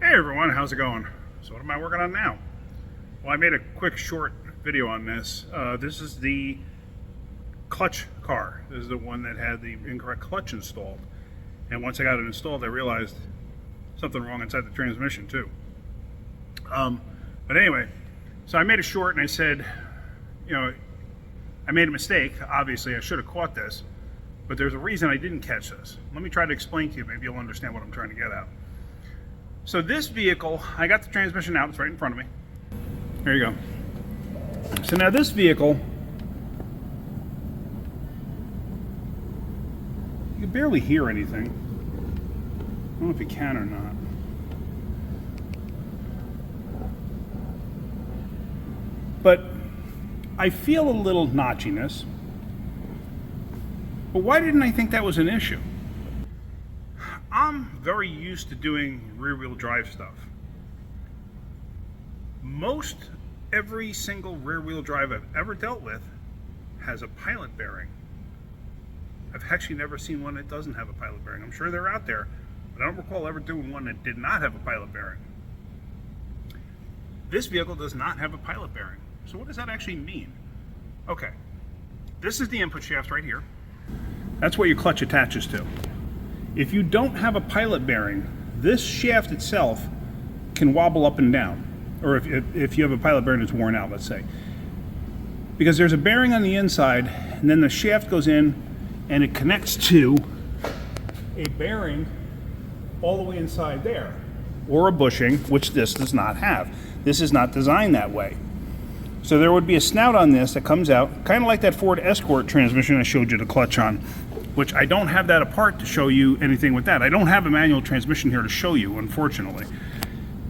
Hey everyone, how's it going? So what am I working on now? Well, I made a quick short video on this. This is the clutch car. This is the one that had the incorrect clutch installed. And once I got it installed, I realized something wrong inside the transmission too. But anyway, so I made it short and I said, I made a mistake. Obviously, I should have caught this, but there's a reason I didn't catch this. Let me try to explain to you. Maybe you'll understand what I'm trying to get at. So this vehicle, I got the transmission out, it's right in front of me. There you go. So now this vehicle, you can barely hear anything. I don't know if you can or not. But I feel a little notchiness. But why didn't I think that was an issue? I'm very used to doing rear-wheel drive stuff. Most every single rear-wheel drive I've ever dealt with has a pilot bearing. I've actually never seen one that doesn't have a pilot bearing. I'm sure they're out there, but I don't recall ever doing one that did not have a pilot bearing. This vehicle does not have a pilot bearing. So what does that actually mean? Okay, this is the input shaft right here. That's what your clutch attaches to. If you don't have a pilot bearing, this shaft itself can wobble up and down. Or if you have a pilot bearing that's worn out, let's say. Because there's a bearing on the inside, and then the shaft goes in, and it connects to a bearing all the way inside there. Or a bushing, which this does not have. This is not designed that way. So there would be a snout on this that comes out, kind of like that Ford Escort transmission I showed you the clutch on, which I don't have that apart to show you anything with that. I don't have a manual transmission here to show you, unfortunately.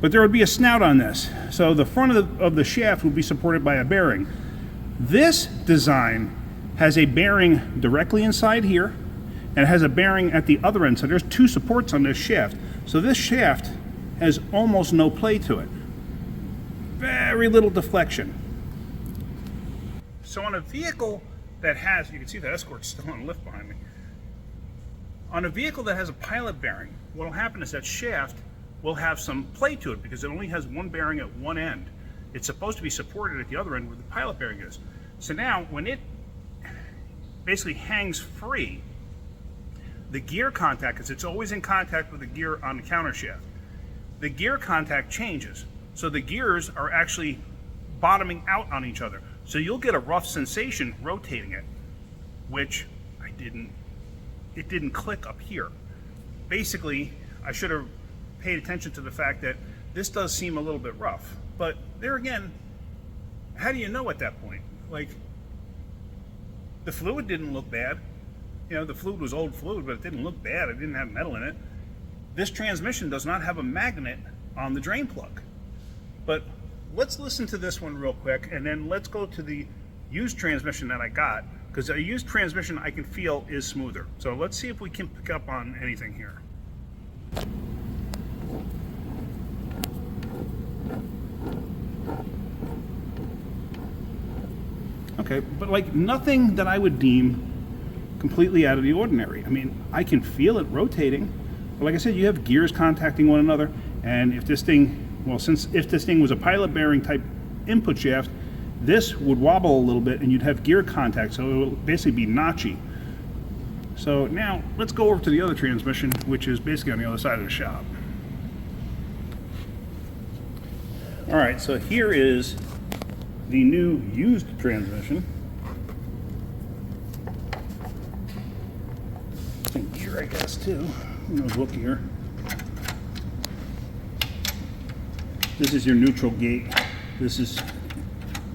But there would be a snout on this. So the front of the shaft would be supported by a bearing. This design has a bearing directly inside here, and it has a bearing at the other end. So there's two supports on this shaft. So this shaft has almost no play to it. Very little deflection. So on a vehicle that has, you can see the Escort's still on a lift behind me. On a vehicle that has a pilot bearing, what will happen is that shaft will have some play to it because it only has one bearing at one end. It's supposed to be supported at the other end where the pilot bearing is. So now when it basically hangs free, the gear contact, because it's always in contact with the gear on the counter shaft, the gear contact changes. So the gears are actually bottoming out on each other. So you'll get a rough sensation rotating it, which it didn't click up here. Basically, I should have paid attention to the fact that this does seem a little bit rough. But there again, how do you know at that point? Like, the fluid didn't look bad. The fluid was old fluid, but it didn't look bad. It didn't have metal in it. This transmission does not have a magnet on the drain plug. But let's listen to this one real quick, and then let's go to the used transmission that I got, because a used transmission I can feel is smoother. So let's see if we can pick up on anything here. Okay, but like nothing that I would deem completely out of the ordinary. I mean, I can feel it rotating. But like I said, you have gears contacting one another, and if this thing, if this thing was a pilot bearing type input shaft, this would wobble a little bit and you'd have gear contact, so it would basically be notchy. So now let's go over to the other transmission, which is basically on the other side of the shop. All right, so here is the new used transmission. And gear, I guess, too. Look here. This is your neutral gate. This is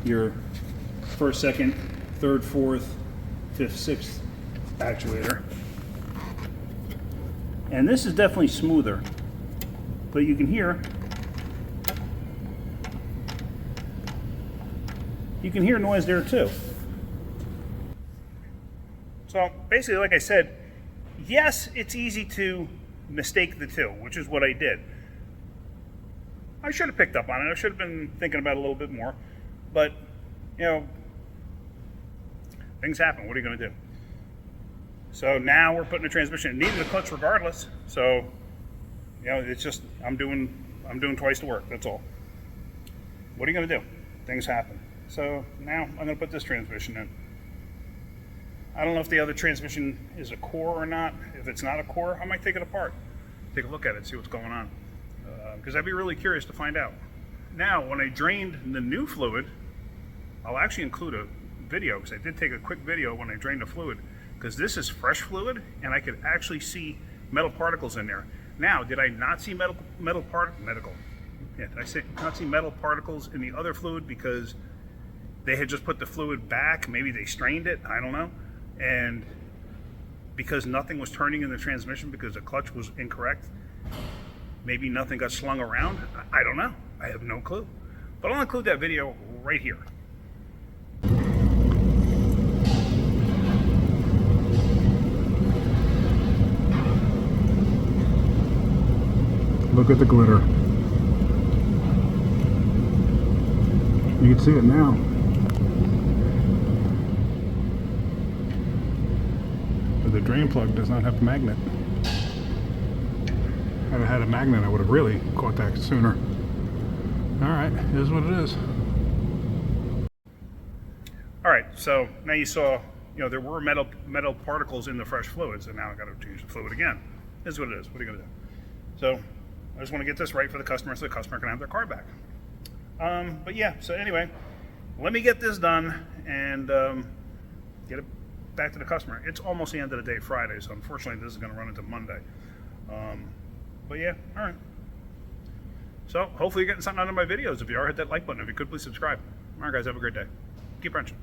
your first, second, third, fourth, fifth, sixth actuator. And this is definitely smoother, but you can hear noise there too. So basically, like I said, yes, it's easy to mistake the two, which is what I did. I should have picked up on it. I should have been thinking about it a little bit more. But, things happen. What are you going to do? So now we're putting a transmission. It needed a clutch regardless. So, it's just, I'm doing I'm doing twice the work, that's all. What are you gonna do? Things happen. So now I'm gonna put this transmission in. I don't know if the other transmission is a core or not. If it's not a core, I might take it apart, take a look at it, see what's going on. Because I'd be really curious to find out. Now, when I drained the new fluid, I'll actually include a video, because I did take a quick video when I drained the fluid, because this is fresh fluid, and I could actually see metal particles in there. Now, did I not see not see metal particles in the other fluid because they had just put the fluid back? Maybe they strained it, I don't know. And because nothing was turning in the transmission because the clutch was incorrect, maybe nothing got slung around. I don't know. I have no clue. But I'll include that video right here. Look at the glitter. You can see it now. But the drain plug does not have a magnet. Had it had a magnet, I would have really caught that sooner. Alright, it is what it is. Alright, so now you saw, there were metal particles in the fresh fluids, and now I got to change the fluid again. This is what it is. What are you going to do? So I just want to get this right for the customer so the customer can have their car back. But yeah, so anyway, let me get this done and get it back to the customer. It's almost the end of the day, Friday, so unfortunately this is going to run into Monday. But yeah, all right. So hopefully you're getting something out of my videos. If you are, hit that like button. If you could, please subscribe. All right, guys, have a great day. Keep wrenching.